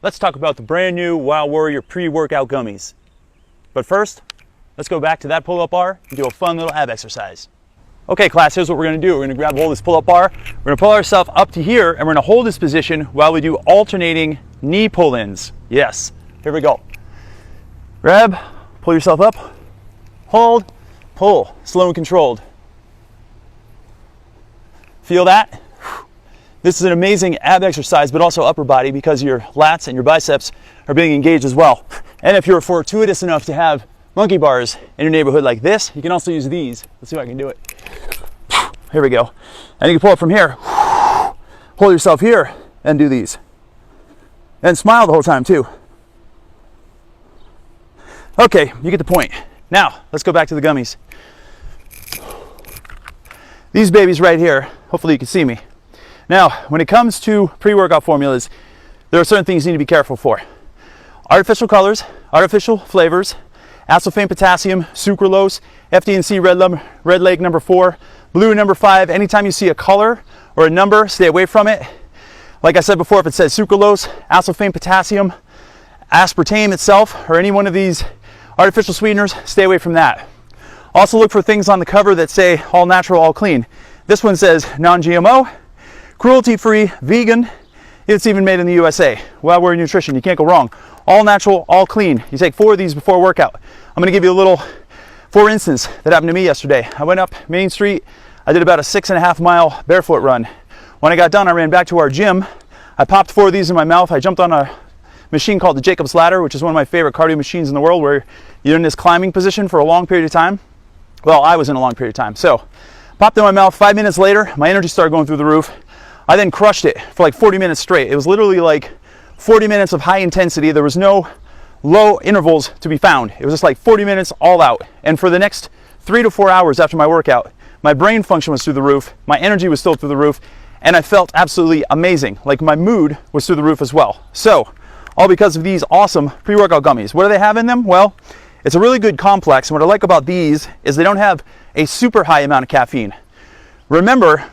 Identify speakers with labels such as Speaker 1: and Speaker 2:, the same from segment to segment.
Speaker 1: let's talk about the brand new Warrior Pre-workout Gummies. But first, let's go back to that pull-up bar and do a fun little ab exercise. Okay class, here's what we're gonna do. We're gonna grab hold of this pull-up bar, we're gonna pull ourselves up to here, and we're gonna hold this position while we do alternating knee pull-ins. Yes, here we go. Grab, pull yourself up, hold, pull, slow and controlled. Feel that? This is an amazing ab exercise, but also upper body, because your lats and your biceps are being engaged as well. And if you're fortuitous enough to have monkey bars in your neighborhood like this, you can also use these. Let's see if I can do it. Here we go. And you can pull it from here. Hold yourself here and do these. And smile the whole time too. Okay, you get the point. Now, let's go back to the gummies. These babies right here, hopefully you can see me. Now, when it comes to pre-workout formulas, there are certain things you need to be careful for. Artificial colors, artificial flavors, aspartame, potassium, sucralose, FD&C red leg number 4, blue number 5. Anytime you see a color or a number, stay away from it. Like I said before, if it says sucralose, aspartame, potassium, aspartame itself, or any one of these artificial sweeteners, stay away from that. Also look for things on the cover that say all natural, all clean. This one says non-GMO, cruelty-free, vegan. It's even made in the USA. Warrior Nutrition, you can't go wrong. All natural, all clean. You take 4 of these before workout. I'm gonna give you a little, for instance, that happened to me yesterday. I went up Main Street, I did about a 6.5 mile barefoot run. When I got done, I ran back to our gym. I popped 4 of these in my mouth. I jumped on a machine called the Jacob's Ladder, which is one of my favorite cardio machines in the world, where you're in this climbing position for a long period of time. Well, I was in a long period of time. So, popped in my mouth. 5 minutes later, my energy started going through the roof. I then crushed it for like 40 minutes straight. It was literally like 40 minutes of high intensity. There was no low intervals to be found. It was just like 40 minutes all out. And for the next 3 to 4 hours after my workout, my brain function was through the roof, my energy was still through the roof, and I felt absolutely amazing. Like my mood was through the roof as well. So, all because of these awesome pre-workout gummies. What do they have in them? Well, it's a really good complex, and what I like about these is they don't have a super high amount of caffeine. Remember,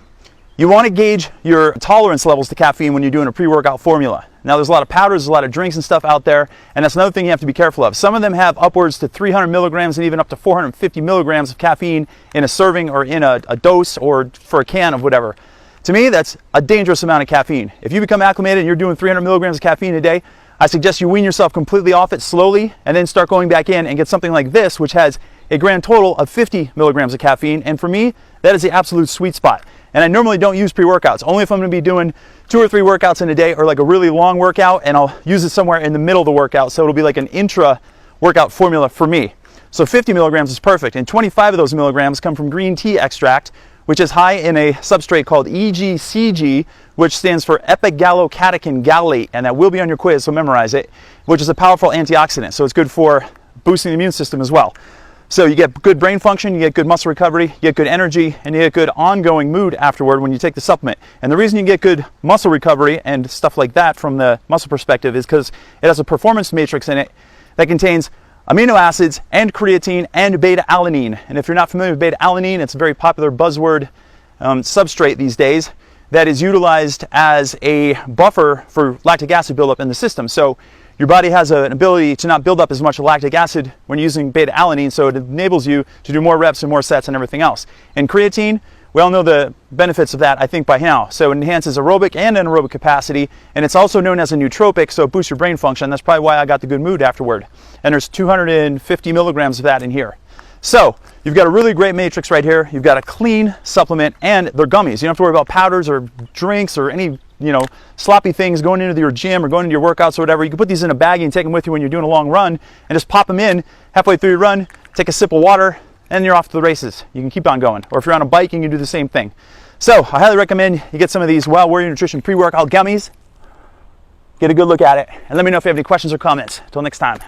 Speaker 1: you want to gauge your tolerance levels to caffeine when you're doing a pre-workout formula. Now, there's a lot of powders, there's a lot of drinks and stuff out there, and that's another thing you have to be careful of. Some of them have upwards to 300 milligrams and even up to 450 milligrams of caffeine in a serving or in a dose or for a can of whatever. To me, that's a dangerous amount of caffeine. If you become acclimated and you're doing 300 milligrams of caffeine a day, I suggest you wean yourself completely off it slowly and then start going back in and get something like this, which has a grand total of 50 milligrams of caffeine. And for me, that is the absolute sweet spot. And I normally don't use pre-workouts, only if I'm going to be doing 2 or 3 workouts in a day, or like a really long workout, and I'll use it somewhere in the middle of the workout, so it'll be like an intra workout formula for me. So 50 milligrams is perfect, and 25 of those milligrams come from green tea extract, which is high in a substrate called EGCG, which stands for epigallocatechin gallate, and that will be on your quiz, so memorize it, which is a powerful antioxidant, so it's good for boosting the immune system as well. So you get good brain function, you get good muscle recovery, you get good energy, and you get good ongoing mood afterward when you take the supplement. And the reason you get good muscle recovery and stuff like that from the muscle perspective is because it has a performance matrix in it that contains amino acids and creatine and beta-alanine. And if you're not familiar with beta-alanine, it's a very popular buzzword substrate these days that is utilized as a buffer for lactic acid buildup in the system. So your body has an ability to not build up as much lactic acid when using beta-alanine, so it enables you to do more reps and more sets and everything else. And creatine, we all know the benefits of that, I think, by now. So it enhances aerobic and anaerobic capacity, and it's also known as a nootropic, so it boosts your brain function. That's probably why I got the good mood afterward. And there's 250 milligrams of that in here. So you've got a really great matrix right here. You've got a clean supplement, and they're gummies. You don't have to worry about powders or drinks or any sloppy things going into your gym or going into your workouts or whatever. You can put these in a baggie and take them with you when you're doing a long run, and just pop them in halfway through your run, take a sip of water, and you're off to the races. You can keep on going. Or if you're on a bike, you can do the same thing. So I highly recommend you get some of these Warrior Nutrition pre-workout gummies. Get a good look at it, and let me know if you have any questions or comments. Until next time.